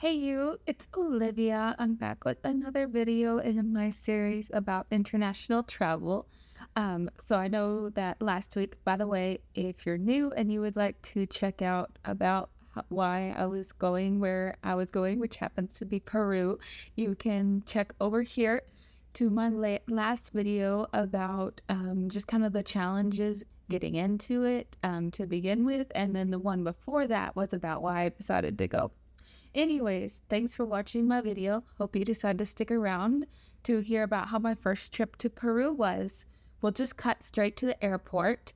Hey you, it's Olivia. I'm back with another video in my series about international travel. So I know that last week, by the way, if you're new and you would like to check out about why I was going where I was going, which happens to be Peru, you can check over here to my last video about just kind of the challenges getting into it to begin with, and then the one before that was about why I decided to go. Anyways, thanks for watching my video. Hope you decide to stick around to hear about how my first trip to Peru was. We'll just cut straight to the airport.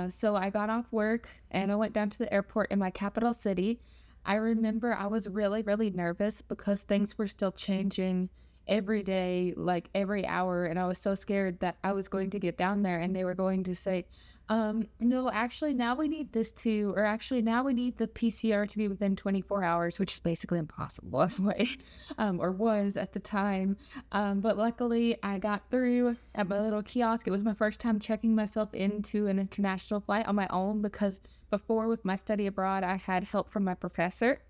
So I got off work and I went down to the airport in my capital city. I remember I was really nervous because things were still changing every day, like every hour, and I was so scared that I was going to get down there and they were going to say, no, actually now we need this too, or actually now we need the PCR to be within 24 hours, which is basically impossible anyway, or was at the time. But luckily I got through at my little kiosk. It was my first time checking myself into an international flight on my own, because before with my study abroad, I had help from my professor.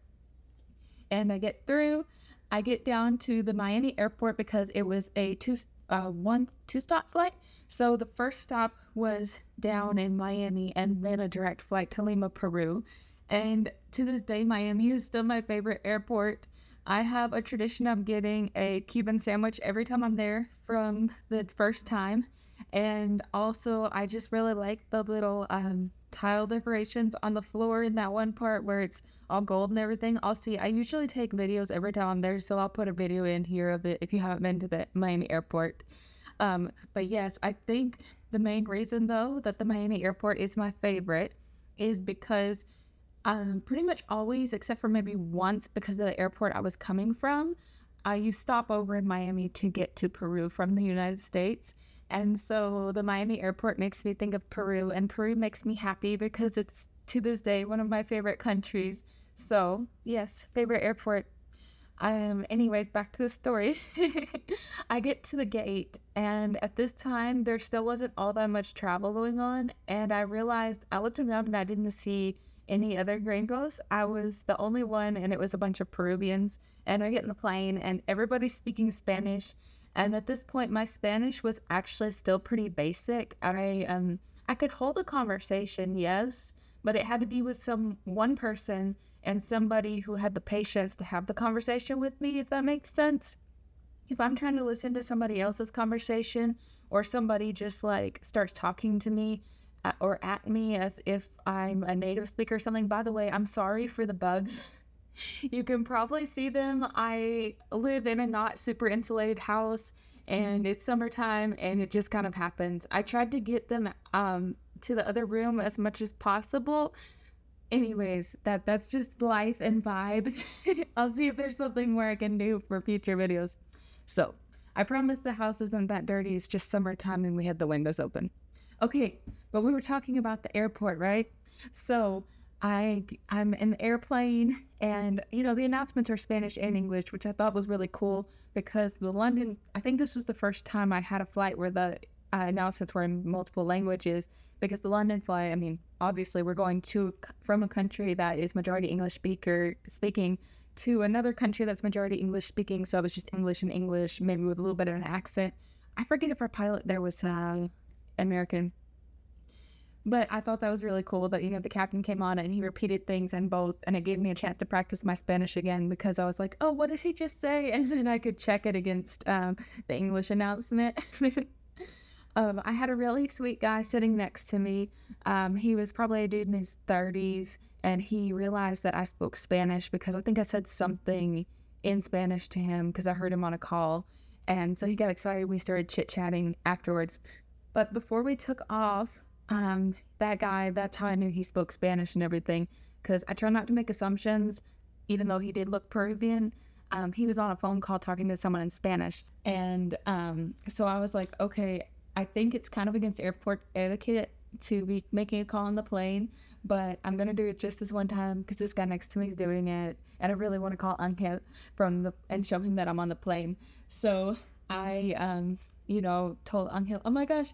And I get down to the Miami airport because it was a two-stop flight. So the first stop was down in Miami and then a direct flight to Lima, Peru. And to this day, Miami is still my favorite airport. I have a tradition of getting a Cuban sandwich every time I'm there from the first time. And also, I just really like the little tile decorations on the floor in that one part where it's all gold and everything. I usually take videos every time I'm there, so I'll put a video in here of it if you haven't been to the Miami airport. But yes, I think the main reason though that the Miami airport is my favorite is because pretty much always, except for maybe once because of the airport I was coming from, you stop over in Miami to get to Peru from the United States. And so the Miami airport makes me think of Peru, and Peru makes me happy because it's to this day one of my favorite countries. So yes, favorite airport. Anyways, back to the story. I get to the gate, and at this time there still wasn't all that much travel going on, and I looked around and I didn't see any other gringos. I was the only one, and it was a bunch of Peruvians. And I get in the plane and everybody's speaking Spanish. And at this point, my Spanish was actually still pretty basic. I could hold a conversation, yes, but it had to be with one person and somebody who had the patience to have the conversation with me, if that makes sense. If I'm trying to listen to somebody else's conversation, or somebody just like starts talking to me or at me as if I'm a native speaker or something. By the way, I'm sorry for the bugs. You can probably see them. I live in a not super insulated house, and it's summertime, and it just kind of happens. I tried to get them to the other room as much as possible. Anyways, that's just life and vibes. I'll see if there's something more I can do for future videos. So I promise the house isn't that dirty. It's just summertime and we had the windows open. Okay, but we were talking about the airport, right? So I'm in the airplane, and the announcements are Spanish and English, which I thought was really cool because I think this was the first time I had a flight where the announcements were in multiple languages, because the London flight, I mean, obviously we're going from a country that is majority English speaking to another country that's majority English speaking, so it was just English and English, maybe with a little bit of an accent. I forget if our pilot there was American. But I thought that was really cool that, the captain came on and he repeated things in both, and it gave me a chance to practice my Spanish again, because I was like, oh, what did he just say? And then I could check it against the English announcement. I had a really sweet guy sitting next to me. He was probably a dude in his 30s, and he realized that I spoke Spanish because I think I said something in Spanish to him because I heard him on a call. And so he got excited. We started chit-chatting afterwards. But before we took off, that guy, that's how I knew he spoke Spanish and everything, because I try not to make assumptions, even though he did look Peruvian. He was on a phone call talking to someone in Spanish. And so I was like, okay, I think it's kind of against airport etiquette to be making a call on the plane, but I'm going to do it just this one time because this guy next to me is doing it, and I really want to call Angel and show him that I'm on the plane. So I, told Angel, oh my gosh,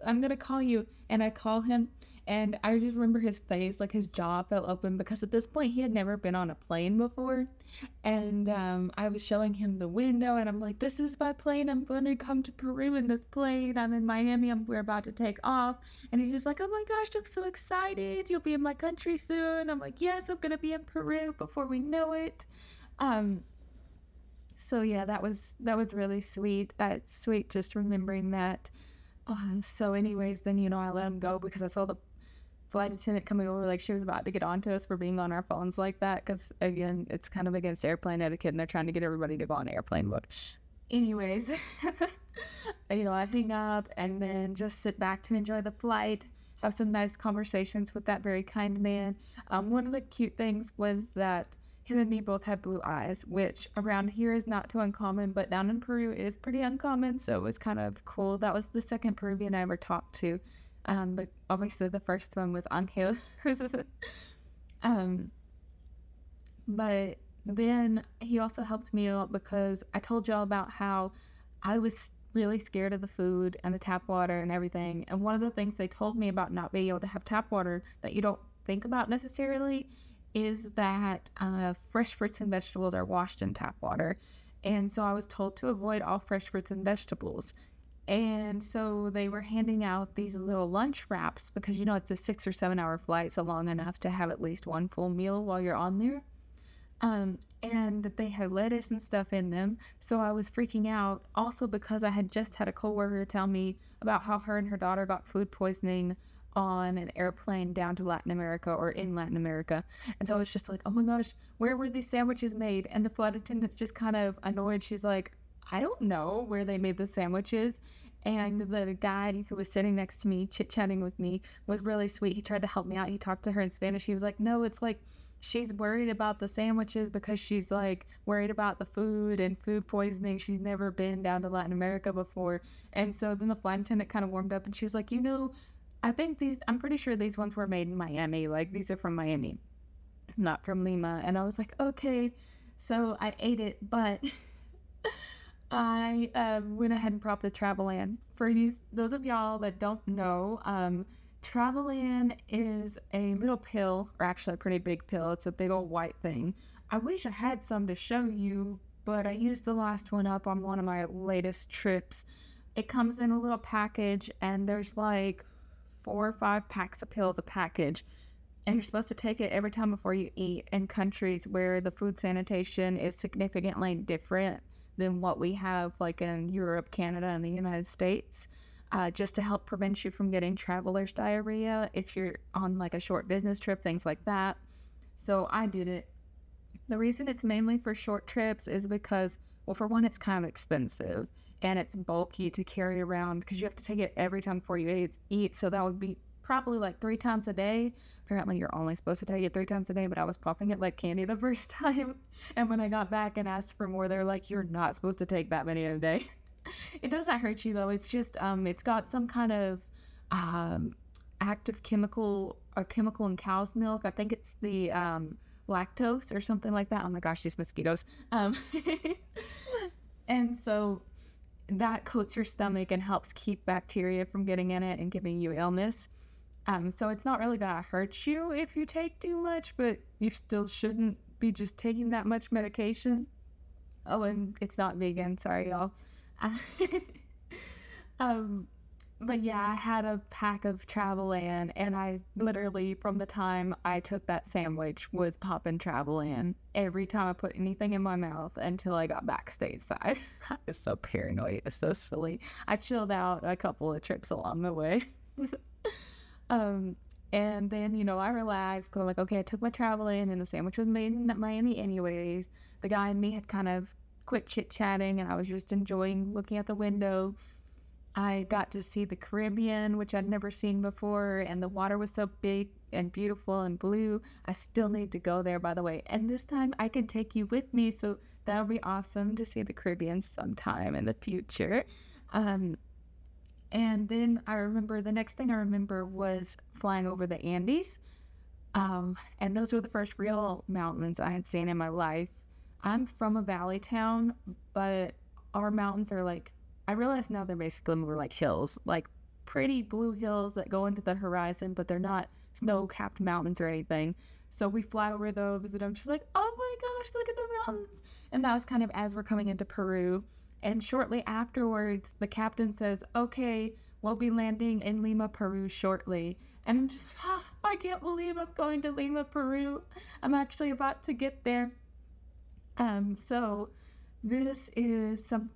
I'm gonna call you. And I call him, and I just remember his face, like his jaw fell open, because at this point he had never been on a plane before. And I was showing him the window, and I'm like, this is my plane. I'm going to come to Peru in this plane. I'm in Miami. We're about to take off. And he's just like, oh my gosh, I'm so excited. You'll be in my country soon. I'm like, yes, I'm going to be in Peru before we know it. Um, so yeah, that was really sweet. That's sweet just remembering that. So anyways, then, I let him go because I saw the flight attendant coming over like she was about to get onto us for being on our phones like that, because again, it's kind of against airplane etiquette and they're trying to get everybody to go on airplane mode. Anyways, I hang up and then just sit back to enjoy the flight, have some nice conversations with that very kind man. One of the cute things was that him and me both had blue eyes, which around here is not too uncommon, but down in Peru is pretty uncommon, so it was kind of cool. That was the second Peruvian I ever talked to. But obviously the first one was Angel. um, but then he also helped me out because I told y'all about how I was really scared of the food and the tap water and everything. And one of the things they told me about not being able to have tap water that you don't think about necessarily is that fresh fruits and vegetables are washed in tap water. And so I was told to avoid all fresh fruits and vegetables. And so they were handing out these little lunch wraps because, it's a 6 or 7 hour flight, so long enough to have at least one full meal while you're on there. And they had lettuce and stuff in them. So I was freaking out also because I had just had a coworker tell me about how her and her daughter got food poisoning on an airplane down to Latin America or in Latin America. And so I was just like, oh my gosh, where were these sandwiches made? And the flight attendant just kind of annoyed. She's like, I don't know where they made the sandwiches. And the guy who was sitting next to me, chit-chatting with me, was really sweet. He tried to help me out. He talked to her in Spanish. He was like, no, it's like she's worried about the sandwiches because she's like worried about the food and food poisoning. She's never been down to Latin America before. And so then the flight attendant kind of warmed up and she was like, I'm pretty sure these ones were made in Miami. Like, these are from Miami, not from Lima. And I was like, okay. So I ate it, but I went ahead and propped the Travelan. For those of y'all that don't know, Travelan is a little pill, or actually a pretty big pill. It's a big old white thing. I wish I had some to show you, but I used the last one up on one of my latest trips. It comes in a little package, and there's like 4 or 5 packs of pills a package. And you're supposed to take it every time before you eat in countries where the food sanitation is significantly different than what we have like in Europe, Canada, and the United States, just to help prevent you from getting traveler's diarrhea if you're on like a short business trip, things like that. So I did it. The reason it's mainly for short trips is because, well, for one, it's kind of expensive and it's bulky to carry around because you have to take it every time before you eat. So that would be probably like 3 times a day. Apparently you're only supposed to take it 3 times a day, but I was popping it like candy the first time. And when I got back and asked for more, they're like, you're not supposed to take that many a day. It doesn't hurt you though. It's just, it's got some kind of active chemical or chemical in cow's milk. I think it's the lactose or something like that. Oh my gosh, these mosquitoes. And so that coats your stomach and helps keep bacteria from getting in it and giving you illness. So it's not really gonna hurt you if you take too much, but you still shouldn't be just taking that much medication. Oh, and it's not vegan, sorry y'all. But yeah, I had a pack of Travelan, and I literally, from the time I took that sandwich, was popping Travelan every time I put anything in my mouth until I got back stateside. I was so paranoid. It's so silly. I chilled out a couple of trips along the way. And then, I relaxed because I'm like, okay, I took my Travelan and the sandwich was made in Miami anyways. The guy and me had kind of quick chit-chatting, and I was just enjoying looking at the window. I got to see the Caribbean, which I'd never seen before, and the water was so big and beautiful and blue. I still need to go there, by the way, and this time I can take you with me, so that'll be awesome to see the Caribbean sometime in the future. And then the next thing I remember was flying over the Andes, and those were the first real mountains I had seen in my life. I'm from a valley town, but our mountains are like, I realize now they're basically more like hills, like pretty blue hills that go into the horizon, but they're not snow-capped mountains or anything. So we fly over those, and I'm just like, oh my gosh, look at the mountains. And that was kind of as we're coming into Peru. And shortly afterwards, the captain says, okay, we'll be landing in Lima, Peru shortly. And I'm just, I can't believe I'm going to Lima, Peru. I'm actually about to get there. So this is some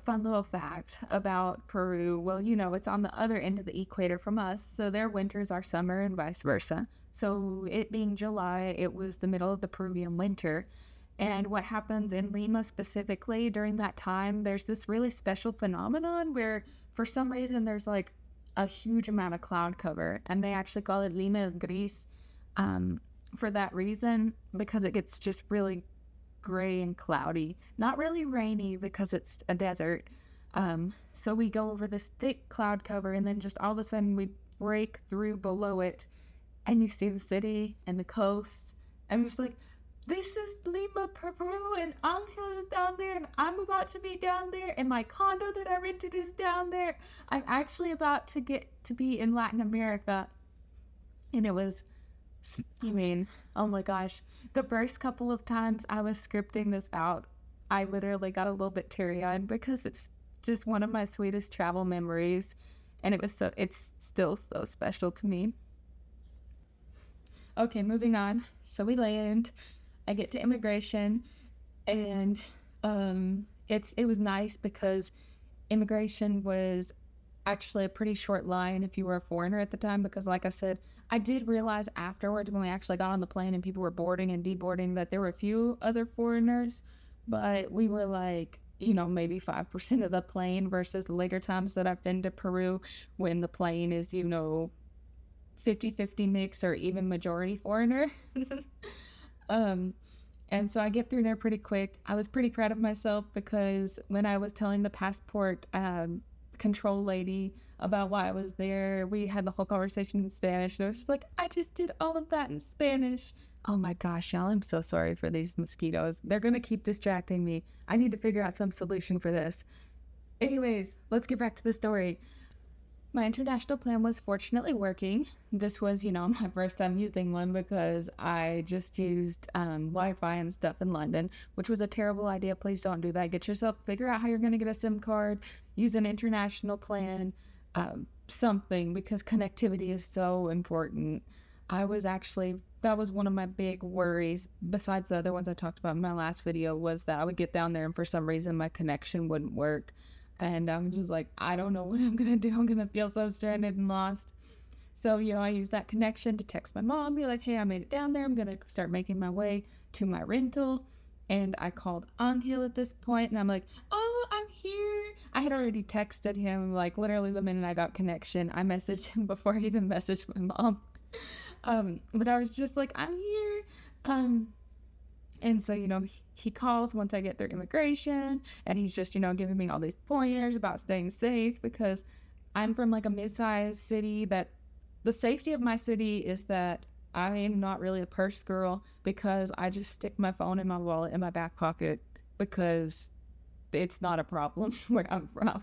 fun little fact about Peru. Well, it's on the other end of the equator from us, so their winters are summer and vice versa. So it being July, it was the middle of the Peruvian winter. And what happens in Lima specifically during that time, there's this really special phenomenon where for some reason there's a huge amount of cloud cover, and they actually call it Lima Gris for that reason, because it gets just really gray and cloudy, not really rainy because it's a desert. So we go over this thick cloud cover, and then just all of a sudden we break through below it, and you see the city and the coast, and I'm just like, this is Lima, Peru, and Angel is down there, and I'm about to be down there, and my condo that I rented is down there. I'm actually about to get to be in Latin America. And it was, oh my gosh, the first couple of times I was scripting this out, I literally got a little bit teary-eyed because it's just one of my sweetest travel memories, and it's still so special to me. Okay, moving on. So we land. I get to immigration, and it was nice because immigration was actually a pretty short line if you were a foreigner at the time, because like I said, I did realize afterwards when we actually got on the plane and people were boarding and deboarding that there were a few other foreigners, but we were maybe 5% of the plane, versus the later times that I've been to Peru when the plane is 50-50 mix or even majority foreigner. And so I get through there pretty quick. I was pretty proud of myself because when I was telling the passport control lady about why I was there, we had the whole conversation in Spanish, and I was just like, I just did all of that in Spanish. Oh my gosh, y'all, I'm so sorry for these mosquitoes. They're gonna keep distracting me. I need to figure out some solution for this. Anyways, let's get back to the story. My international plan was fortunately working. This was, my first time using one because I just used Wi-Fi and stuff in London, which was a terrible idea. Please don't do that. Figure out how you're going to get a SIM card, use an international plan, something, because connectivity is so important. That was one of my big worries, besides the other ones I talked about in my last video, was that I would get down there and for some reason my connection wouldn't work. And I'm just like, I don't know what I'm going to do. I'm going to feel so stranded and lost. So, I use that connection to text my mom, be like, hey, I made it down there. I'm going to start making my way to my rental. And I called Angel at this point, and I'm like, oh, I'm here. I had already texted him, literally the minute I got connection. I messaged him before I even messaged my mom. But I was just like, I'm here. And so, he calls once I get through immigration, and he's just, giving me all these pointers about staying safe, because I'm from a mid-sized city that the safety of my city is that I am not really a purse girl, because I just stick my phone in my wallet in my back pocket because it's not a problem where I'm from.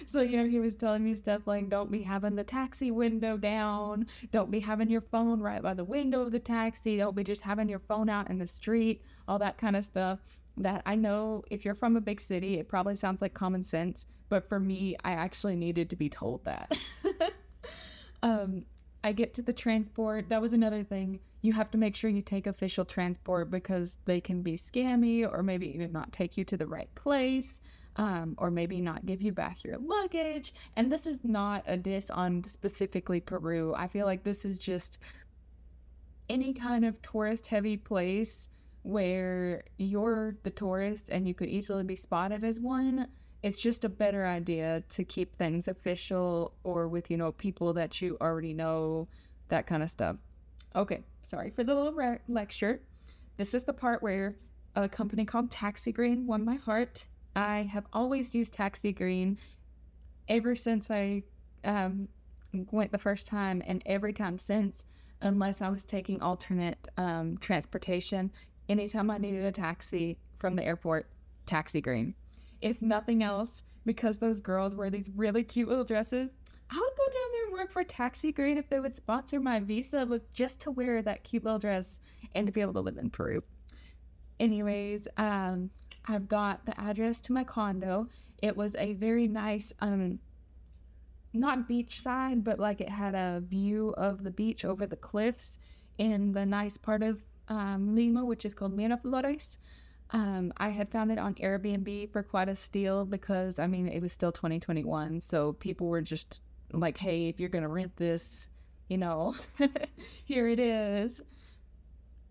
So, he was telling me stuff like, don't be having the taxi window down, don't be having your phone right by the window of the taxi, don't be just having your phone out in the street, all that kind of stuff. That I know if you're from a big city, it probably sounds like common sense, but for me, I actually needed to be told that. I get to the transport. That was another thing. You have to make sure you take official transport, because they can be scammy, or maybe even not take you to the right place. Or maybe not give you back your luggage. And this is not a diss on specifically Peru. I feel like this is just any kind of tourist heavy place where you're the tourist and you could easily be spotted as one. It's just a better idea to keep things official, or with, people that you already know, that kind of stuff. Okay, sorry for the little lecture. This is the part where a company called Taxi Green won my heart. I have always used Taxi Green ever since I went the first time, and every time since, unless I was taking alternate transportation. Anytime I needed a taxi from the airport, Taxi Green. If nothing else, because those girls wear these really cute little dresses, I would go down work for Taxi Green if they would sponsor my visa, but just to wear that cute little dress and to be able to live in Peru. Anyways, I've got the address to my condo. It was a very nice, not beachside, but like it had a view of the beach over the cliffs in the nice part of Lima, which is called Miraflores. I had found it on Airbnb for quite a steal because, I mean, it was still 2021, so people were just like, hey, if you're going to rent this, you know, here it is.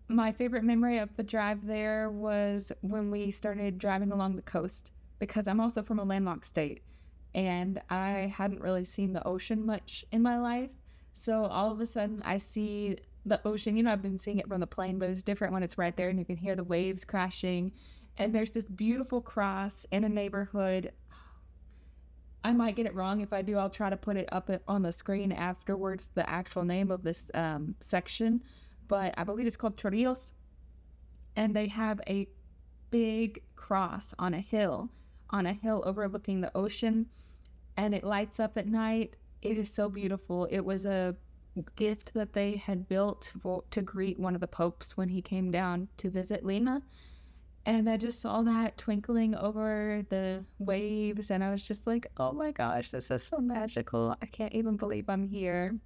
My favorite memory of the drive there was when we started driving along the coast, because I'm also from a landlocked state and I hadn't really seen the ocean much in my life. So all of a sudden I see the ocean. You know, I've been seeing it from the plane, but it's different when it's right there and you can hear the waves crashing. And there's this beautiful cross in a neighborhood. I might get it wrong. If I do, I'll try to put it up on the screen afterwards, the actual name of this section. But I believe it's called Chorrillos. And they have a big cross on a hill overlooking the ocean. And it lights up at night. It is so beautiful. It was a gift that they had built to greet one of the popes when he came down to visit Lima. And I just saw that twinkling over the waves, and I was just like, oh my gosh, this is so magical. I can't even believe I'm here.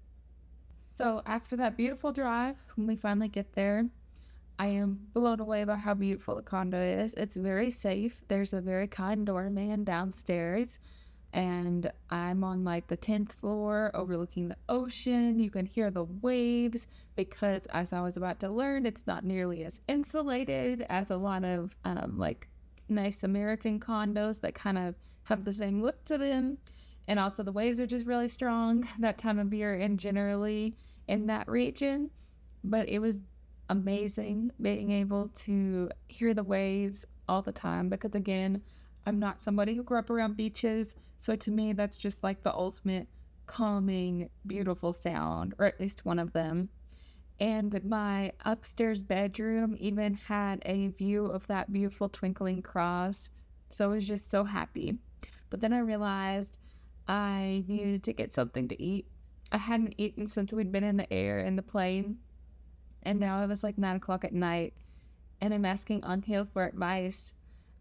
So after that beautiful drive, when we finally get there, I am blown away by how beautiful the condo is. It's very safe. There's a very kind doorman downstairs, and I'm on like the 10th floor overlooking the ocean. You can hear the waves because, as I was about to learn, it's not nearly as insulated as a lot of like nice American condos that kind of have the same look to them. And also the waves are just really strong that time of year and generally in that region. But it was amazing being able to hear the waves all the time because, again, I'm not somebody who grew up around beaches. So to me, that's just like the ultimate calming, beautiful sound, or at least one of them. And my upstairs bedroom even had a view of that beautiful twinkling cross. So I was just so happy. But then I realized I needed to get something to eat. I hadn't eaten since we'd been in the air in the plane. And now it was like 9 o'clock at night. And I'm asking Angel for advice.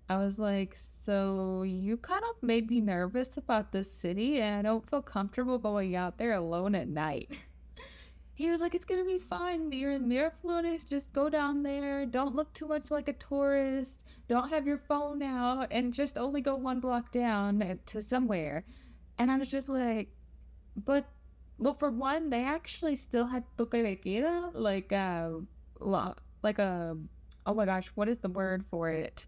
I was like, so you kind of made me nervous about this city and I don't feel comfortable going out there alone at night. He was like, it's going to be fine. You're in Miraflores. Just go down there. Don't look too much like a tourist. Don't have your phone out and just only go 1 block down to somewhere. And I was just like, but, well, for one, they actually still had toque de queda, like a, oh my gosh, what is the word for it?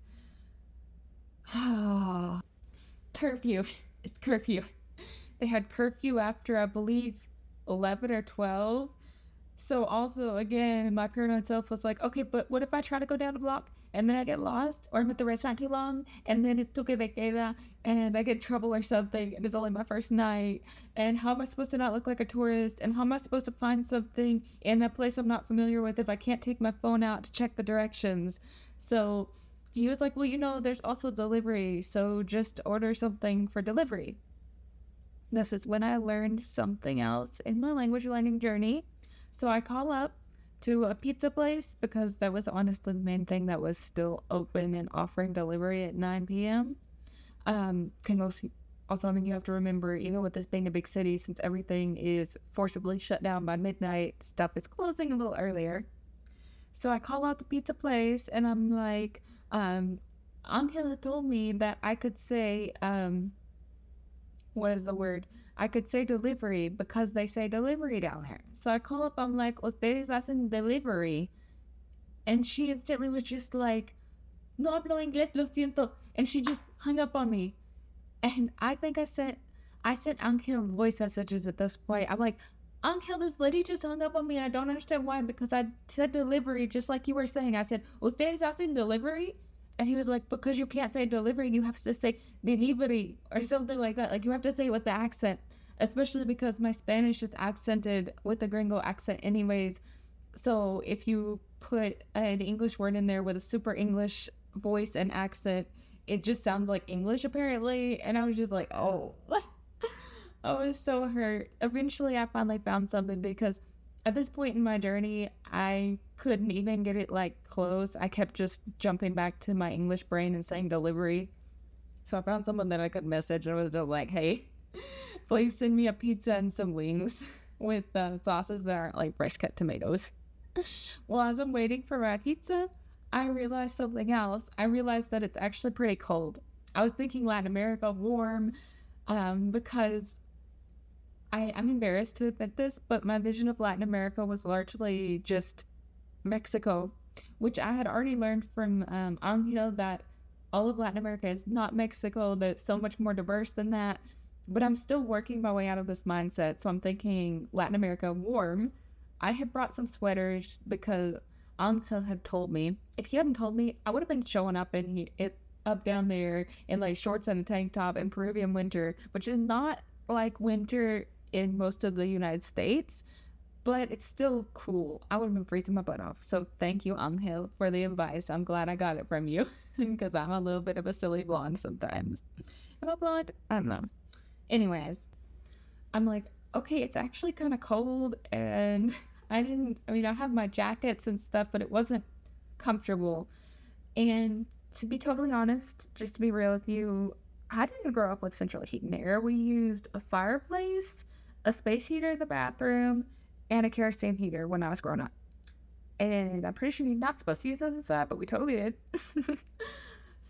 Curfew. It's curfew. They had curfew after, I believe, 11 or 12. So also, again, my paranoid self was like, okay, but what if I try to go down the block and then I get lost, or I'm at the restaurant too long and then it's toque de queda and I get in trouble or something and it's only my first night, and how am I supposed to not look like a tourist, and how am I supposed to find something in a place I'm not familiar with if I can't take my phone out to check the directions? So he was like, well, you know, there's also delivery, so just order something for delivery. This is when I learned something else in my language learning journey. So I call up to a pizza place because that was honestly the main thing that was still open and offering delivery at 9 p.m. Because also, I mean, you have to remember, even with this being a big city, since everything is forcibly shut down by midnight, stuff is closing a little earlier. So I call out the pizza place and I'm like, Angela told me that I could say, what is the word? I could say delivery because they say delivery down there. So I call up, I'm like, ustedes hacen delivery. And she instantly was just like, no hablo inglés, lo siento. And she just hung up on me. And I think I sent Angel voice messages at this point. I'm like, Angel, this lady just hung up on me and I don't understand why, because I said delivery just like you were saying. I said, ustedes hacen delivery? And he was like, because you can't say delivery, you have to say delivery or something like that. Like, you have to say it with the accent, especially because my Spanish is accented with a gringo accent anyways. So if you put an English word in there with a super English voice and accent, it just sounds like English apparently. And I was just like, oh. I was so hurt. Eventually, I finally found something because at this point in my journey, I couldn't even get it like close. I kept just jumping back to my English brain and saying delivery. So I found someone that I could message and was just like, hey, please send me a pizza and some wings with sauces that aren't like fresh cut tomatoes. Well, as I'm waiting for my pizza, I realized something else. I realized that it's actually pretty cold. I was thinking Latin America warm, because I'm embarrassed to admit this, but my vision of Latin America was largely just Mexico, which I had already learned from Angel that all of Latin America is not Mexico, that it's so much more diverse than that. But I'm still working my way out of this mindset. So I'm thinking Latin America warm. I had brought some sweaters because Angel had told me. If he hadn't told me, I would have been showing up up down there in like shorts and a tank top in Peruvian winter, which is not like winter in most of the United States, but it's still cool. I would have been freezing my butt off. So thank you, Angel, for the advice. I'm glad I got it from you because I'm a little bit of a silly blonde sometimes. Am I blonde? I don't know. Anyways, I'm like, okay, it's actually kind of cold, and I have my jackets and stuff, but it wasn't comfortable. And to be totally honest, just to be real with you, I didn't grow up with central heat and air. We used a fireplace, a space heater in the bathroom, and a kerosene heater when I was growing up. And I'm pretty sure you're not supposed to use those inside, but we totally did.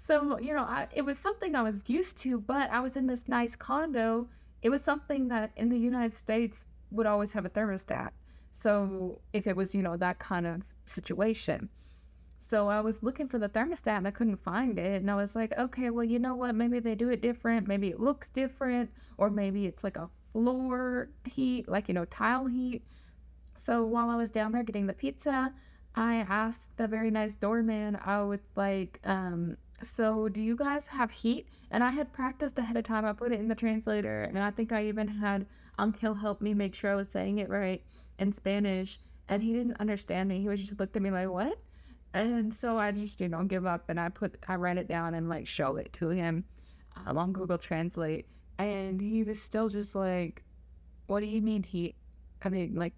So, it was something I was used to, but I was in this nice condo. It was something that in the United States would always have a thermostat. So if it was, that kind of situation. So I was looking for the thermostat and I couldn't find it. And I was like, okay, well, you know what? Maybe they do it different. Maybe it looks different. Or maybe it's like a floor heat, like, tile heat. So while I was down there getting the pizza, I asked the very nice doorman, I was like, so do you guys have heat? And I had practiced ahead of time. I put it in the translator, and I think I even had Uncle help me make sure I was saying it right in Spanish. And he didn't understand me. He was just looked at me like, what? And so I just, give up, and I write it down and like show it to him on Google Translate. And he was still just like, what do you mean heat? I mean, like,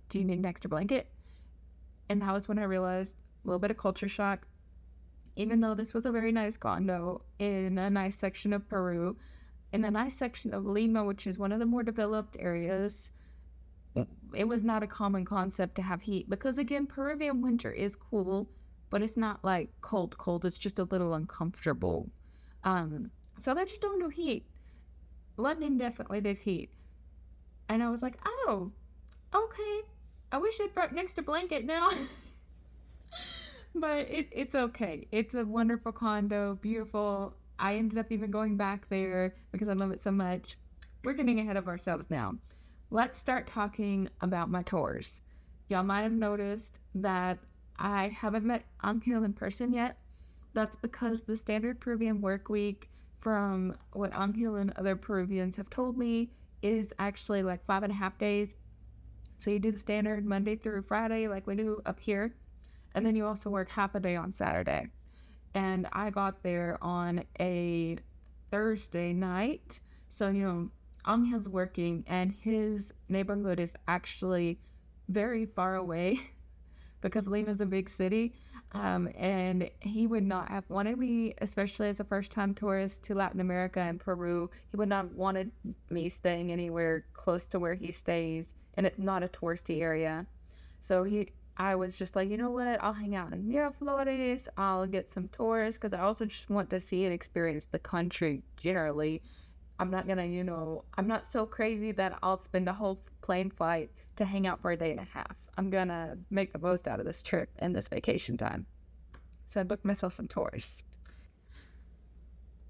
do you need an extra blanket? And that was when I realized a little bit of culture shock. Even though this was a very nice condo in a nice section of Peru, in a nice section of Lima, which is one of the more developed areas, it was not a common concept to have heat. Because again, Peruvian winter is cool, but it's not like cold. It's just a little uncomfortable. So they just don't do heat. London definitely did heat. And I was like, oh, okay. I wish I'd brought an extra blanket now. But it's okay. It's a wonderful condo, beautiful. I ended up even going back there because I love it so much. We're getting ahead of ourselves now. Let's start talking about my tours. Y'all might have noticed that I haven't met Angel in person yet. That's because the standard Peruvian work week, from what Angel and other Peruvians have told me, is actually like 5.5 days. So you do the standard Monday through Friday like we do up here. And then you also work half a day on Saturday. And I got there on a Thursday night. So, Angel's working, and his neighborhood is actually very far away because Lima's a big city. And he would not have wanted me, especially as a first-time tourist to Latin America and Peru, he would not have wanted me staying anywhere close to where he stays. And it's not a touristy area. So I was just like, you know what, I'll hang out in Miraflores, I'll get some tours, because I also just want to see and experience the country generally. I'm not gonna, I'm not so crazy that I'll spend a whole plane flight to hang out for a day and a half. I'm gonna make the most out of this trip and this vacation time. So I booked myself some tours.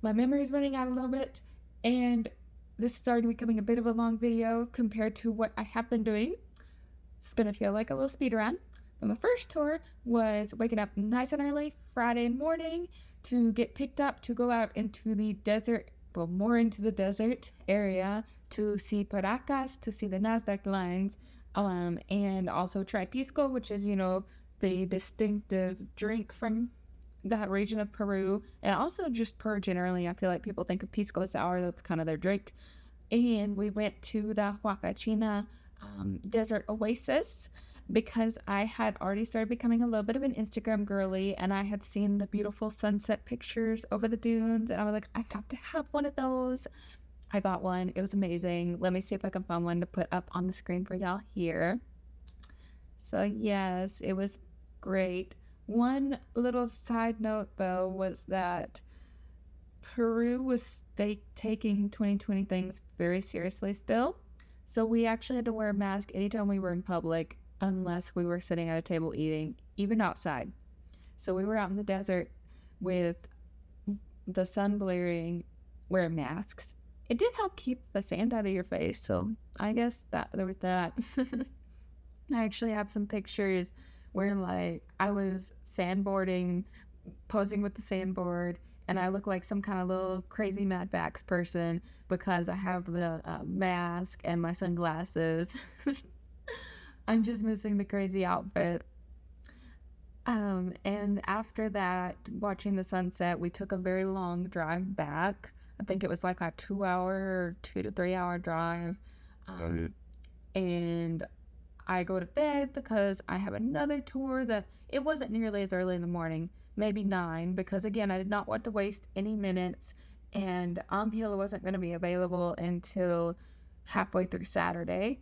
My memory's running out a little bit, and this is already becoming a bit of a long video compared to what I have been doing. It's gonna feel like a little speed run. My first tour was waking up nice and early Friday morning to get picked up to go out into the desert, well, more into the desert area to see Paracas, to see the Nasdaq lines, and also try pisco, which is, the distinctive drink from that region of Peru. And also just Peru generally, I feel like people think of pisco sour, that's kind of their drink. and we went to the Huacachina desert oasis because I had already started becoming a little bit of an Instagram girly, and I had seen the beautiful sunset pictures over the dunes, and I was like, I got to have one of those. I got one. It was amazing. Let me see if I can find one to put up on the screen for y'all here. So yes, it was great. One little side note though was that Peru was taking 2020 things very seriously still. So we actually had to wear a mask anytime we were in public, unless we were sitting at a table eating, even outside. So we were out in the desert with the sun blaring, wearing masks. It did help keep the sand out of your face, so I guess that there was that. I actually have some pictures where like I was sandboarding, posing with the sandboard, and I look like some kind of little crazy Mad Max person because I have the mask and my sunglasses. I'm just missing the crazy outfit. And after that, watching the sunset, we took a very long drive back. I think it was like a 2 to 3 hour drive. And I go to bed because I have another tour that it wasn't nearly as early in the morning, maybe 9, because again, I did not want to waste any minutes, and Angela wasn't going to be available until halfway through Saturday.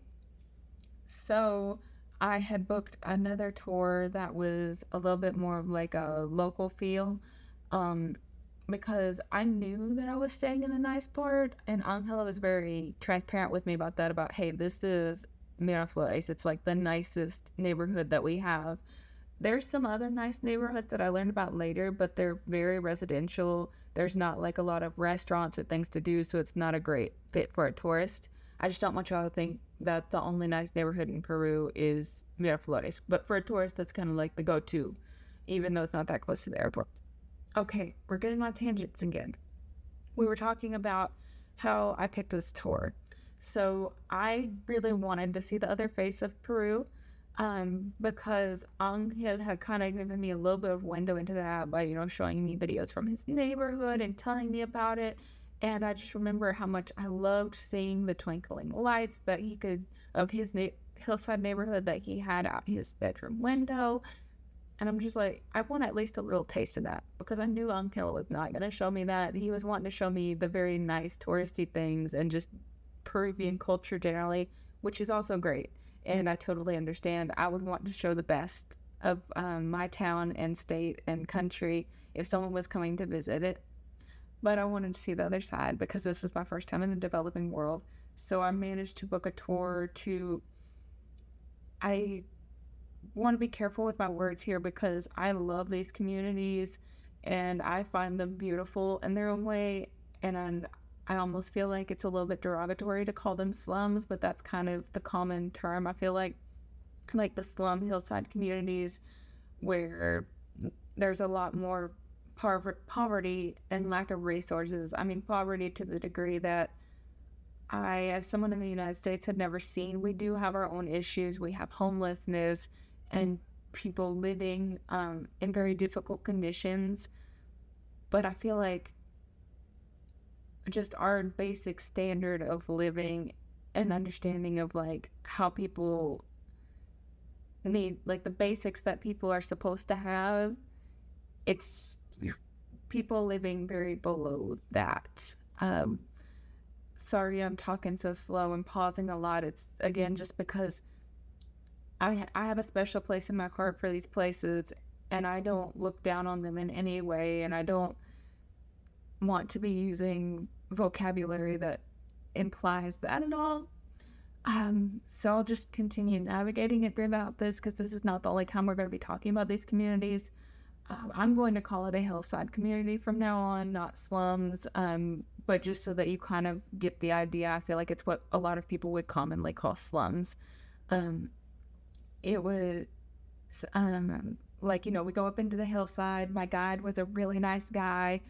So I had booked another tour that was a little bit more of like a local feel, because I knew that I was staying in the nice part, and Angela was very transparent with me about that, about, hey, this is Miraflores. It's like the nicest neighborhood that we have. There's some other nice neighborhoods that I learned about later, but they're very residential. There's not like a lot of restaurants or things to do, so it's not a great fit for a tourist. I just don't want y'all to think that the only nice neighborhood in Peru is Miraflores. But for a tourist, that's kind of like the go-to, even though it's not that close to the airport. Okay, we're getting on tangents again. We were talking about how I picked this tour. So I really wanted to see the other face of Peru, because Angel had kind of given me a little bit of window into that by, showing me videos from his neighborhood and telling me about it. And I just remember how much I loved seeing the twinkling lights that he could, of his hillside neighborhood that he had out his bedroom window. And I'm just like, I want at least a little taste of that, because I knew Angel was not going to show me that. He was wanting to show me the very nice touristy things and just Peruvian culture generally, which is also great. And I totally understand. I would want to show the best of my town and state and country if someone was coming to visit it. But I wanted to see the other side because this was my first time in the developing world. So I managed to book a tour to... I want to be careful with my words here because I love these communities and I find them beautiful in their own way. And I almost feel like it's a little bit derogatory to call them slums, but that's kind of the common term. I feel like the slum hillside communities where there's a lot more poverty and lack of resources. I mean, poverty to the degree that I, as someone in the United States, had never seen. We do have our own issues. We have homelessness and people living in very difficult conditions. But I feel like just our basic standard of living and understanding of like how people need, like the basics that people are supposed to have, it's people living very below that. Sorry, I'm talking so slow and pausing a lot. It's again just because I have a special place in my heart for these places, and I don't look down on them in any way, and I don't want to be using vocabulary that implies that at all. So I'll just continue navigating it throughout this because this is not the only time we're going to be talking about these communities. I'm going to call it a hillside community from now on, not slums, but just so that you kind of get the idea. I feel like it's what a lot of people would commonly call slums. It was we go up into the hillside. My guide was a really nice guy.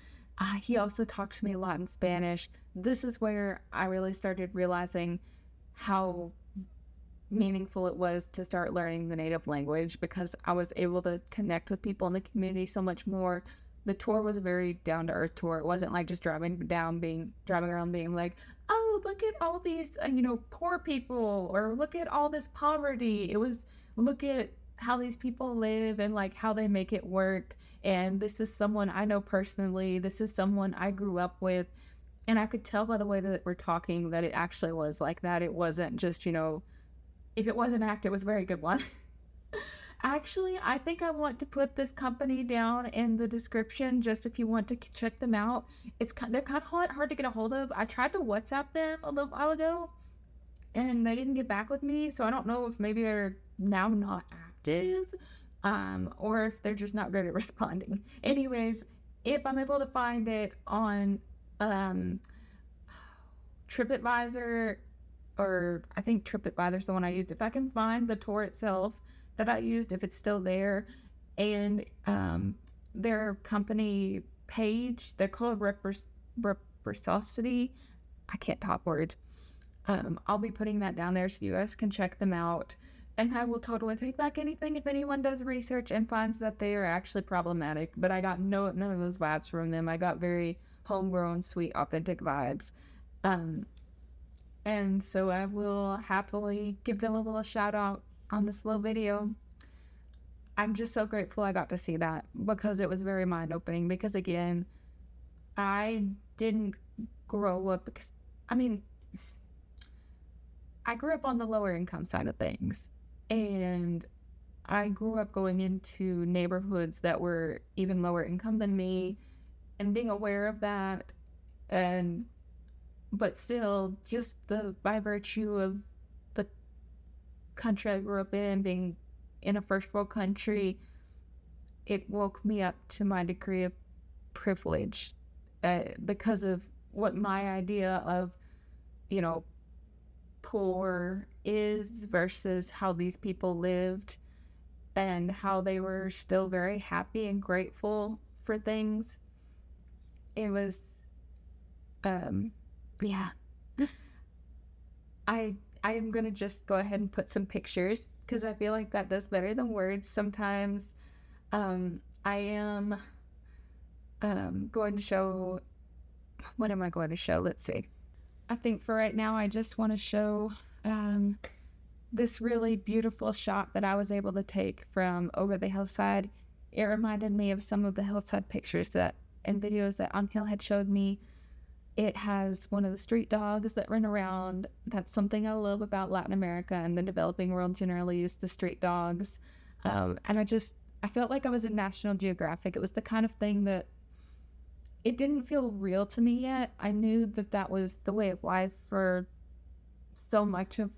He also talked to me a lot in Spanish. This is where I really started realizing how meaningful it was to start learning the native language, because I was able to connect with people in the community so much more. The tour was a very down-to-earth tour. It wasn't like just driving around being like, oh, oh, look at all these, poor people, or look at all this poverty. It was, look at how these people live and like how they make it work. And this is someone I know personally. This is someone I grew up with. And I could tell by the way that we're talking that it actually was like that. It wasn't just, if it was an act, it was a very good one. Actually, I think I want to put this company down in the description just if you want to check them out. They're kind of hard to get a hold of. I tried to WhatsApp them a little while ago, and they didn't get back with me. So I don't know if maybe they're now not active, or if they're just not good at responding. Anyways, if I'm able to find it on TripAdvisor, or I think TripAdvisor is the one I used. If I can find the tour itself that I used, if it's still there, and their company page, they're called Reciprocity. I can't talk words. I'll be putting that down there so you guys can check them out. And I will totally take back anything if anyone does research and finds that they are actually problematic. But I got none of those vibes from them. I got very homegrown, sweet, authentic vibes. And so I will happily give them a little shout out on this little video. I'm just so grateful I got to see that, because it was very mind-opening. Because again, I didn't grow up, I grew up on the lower income side of things, and I grew up going into neighborhoods that were even lower income than me, and being aware of that, but still, just by virtue of the country I grew up in, being in a first world country, it woke me up to my degree of privilege, because of what my idea of, poor is versus how these people lived, and how they were still very happy and grateful for things. It was, yeah. I am gonna just go ahead and put some pictures, because I feel like that does better than words sometimes. I am going to show, what am I going to show? Let's see. I think for right now, I just want to show this really beautiful shot that I was able to take from over the hillside. It reminded me of some of the hillside pictures and videos that Angel had showed me. It has one of the street dogs that run around. That's something I love about Latin America, and the developing world generally use the street dogs. And I felt like I was in National Geographic. It was the kind of thing that it didn't feel real to me yet. I knew that was the way of life for so much of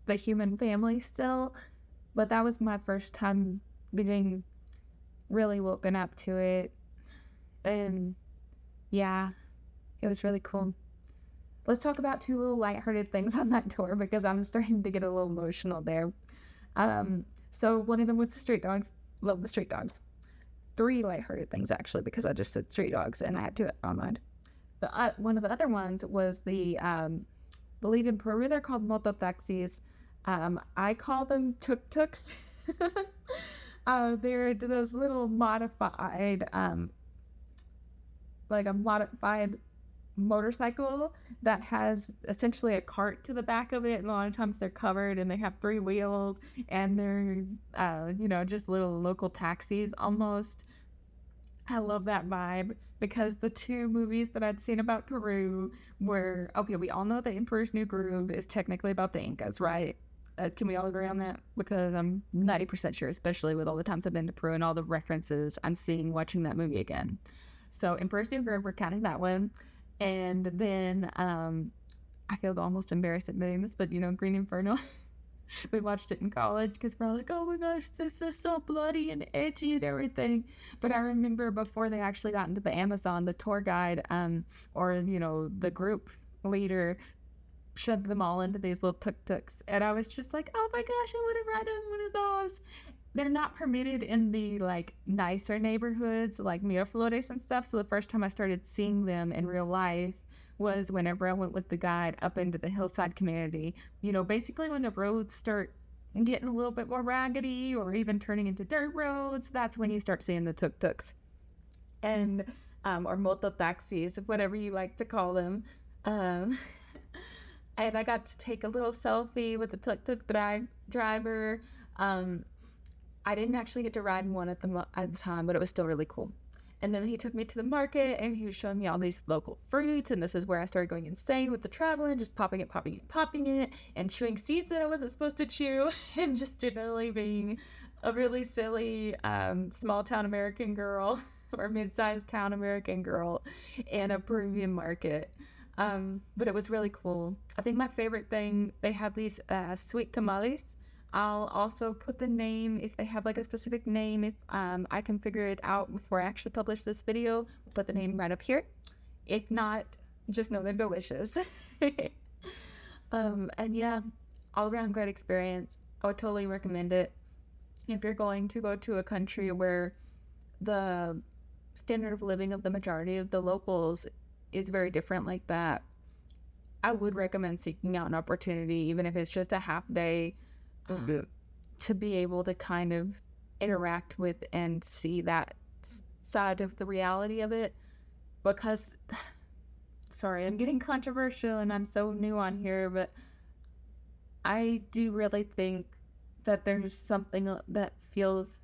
the human family still, but that was my first time getting really woken up to it. And yeah, it was really cool. Let's talk about two little lighthearted things on that tour, because I'm starting to get a little emotional there. So one of them was the street dogs. Love the street dogs. Three lighthearted things, actually, because I just said street dogs and I had two on mind. One of the other ones was I believe in Peru they're called mototaxis. I call them tuk-tuks. They're those little modified, like a modified motorcycle that has essentially a cart to the back of it, and a lot of times they're covered and they have three wheels, and they're just little local taxis almost. I love that vibe, because the two movies that I'd seen about Peru were, okay, we all know that Emperor's New Groove is technically about the Incas, right? Can we all agree on that? Because I'm 90% sure, especially with all the times I've been to Peru and all the references I'm seeing watching that movie again. So Emperor's New Groove, we're counting that one. And then I feel almost embarrassed admitting this, but Green Inferno. We watched it in college because we're all like, oh my gosh, this is so bloody and edgy and everything. But I remember before they actually got into the Amazon, the tour guide or the group leader shoved them all into these little tuk-tuks, and I was just like, oh my gosh, I want to ride on one of those. They're not permitted in the nicer neighborhoods like Miraflores and stuff. So the first time I started seeing them in real life was whenever I went with the guide up into the hillside community. Basically when the roads start getting a little bit more raggedy or even turning into dirt roads, that's when you start seeing the tuk-tuks and or moto taxis, whatever you like to call them. and I got to take a little selfie with the tuk-tuk driver. I didn't actually get to ride in one at the time, but it was still really cool. And then he took me to the market, and he was showing me all these local fruits, and this is where I started going insane with the traveling, just popping it, and chewing seeds that I wasn't supposed to chew, and just generally being a really silly small town American girl or mid-sized town American girl in a Peruvian market. But it was really cool. I think my favorite thing, they have these sweet tamales. I'll also put the name, if they have like a specific name, if I can figure it out before I actually publish this video, I'll put the name right up here. If not, just know they're delicious. And yeah, all around great experience. I would totally recommend it. If you're going to go to a country where the standard of living of the majority of the locals is very different like that, I would recommend seeking out an opportunity, even if it's just a half day, to be able to kind of interact with and see that side of the reality of it. Because, sorry, I'm getting controversial and I'm so new on here, but I do really think that there's something that feels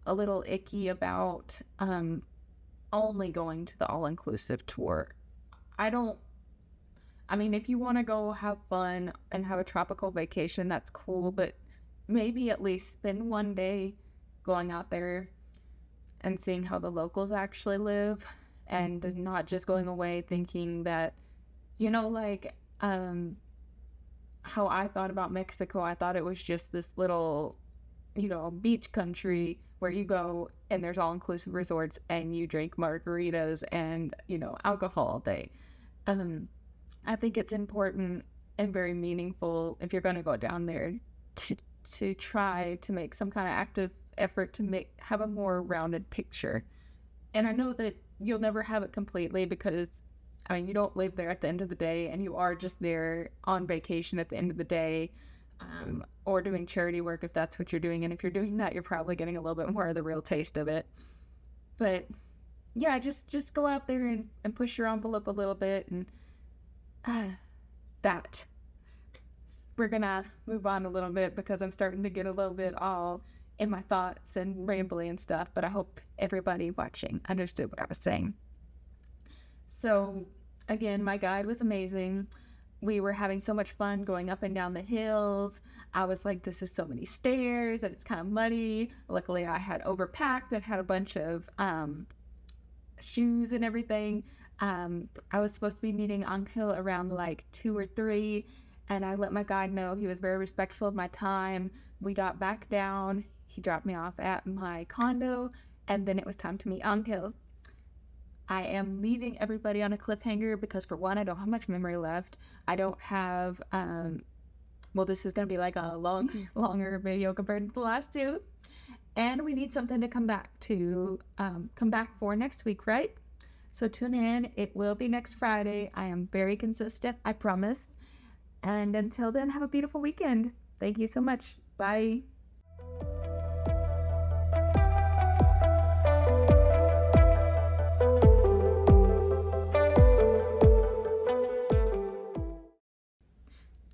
a little icky about only going to the all-inclusive tour. I mean, if you want to go have fun and have a tropical vacation, that's cool, but maybe at least spend one day going out there and seeing how the locals actually live, and not just going away thinking that, like how I thought about Mexico. I thought it was just this little, beach country where you go and there's all-inclusive resorts and you drink margaritas and, alcohol all day. I think it's important and very meaningful, if you're going to go down there, to try to make some kind of active effort to have a more rounded picture. And I know that you'll never have it completely, because you don't live there at the end of the day, and you are just there on vacation at the end of the day, or doing charity work if that's what you're doing. And if you're doing that, you're probably getting a little bit more of the real taste of it. But yeah, just go out there and push your envelope a little bit, and that. We're gonna move on a little bit because I'm starting to get a little bit all in my thoughts and rambly and stuff, but I hope everybody watching understood what I was saying. So again, my guide was amazing. We were having so much fun going up and down the hills. I was like, this is so many stairs and it's kind of muddy. Luckily I had overpacked that had a bunch of shoes and everything. I was supposed to be meeting Angel around like 2 or 3, and I let my guide know. He was very respectful of my time. We got back down. He dropped me off at my condo, and then it was time to meet Angel. I am leaving everybody on a cliffhanger because, for one, I don't have much memory left. I don't have, this is going to be like a longer video compared to the last 2. And we need something to come back for next week, right? So tune in. It will be next Friday. I am very consistent, I promise. And until then, have a beautiful weekend. Thank you so much. Bye.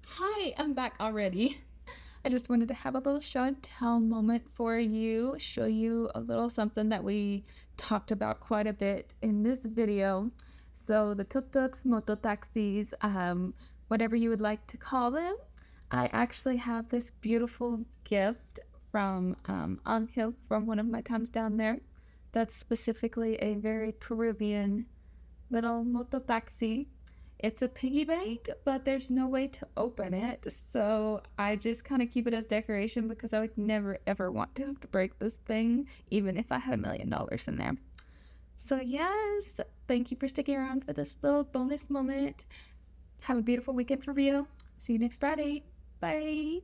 Hi, I'm back already. I just wanted to have a little show and tell moment for you, show you a little something that we talked about quite a bit in this video. So the tuk-tuks, mototaxis, whatever you would like to call them. I actually have this beautiful gift from Angel, from one of my times down there. That's specifically a very Peruvian little mototaxi. It's a piggy bank, but there's no way to open it, so I just kind of keep it as decoration because I would never ever want to have to break this thing, even if I had $1 million in there. So yes, thank you for sticking around for this little bonus moment. Have a beautiful weekend for real. See you next Friday. Bye.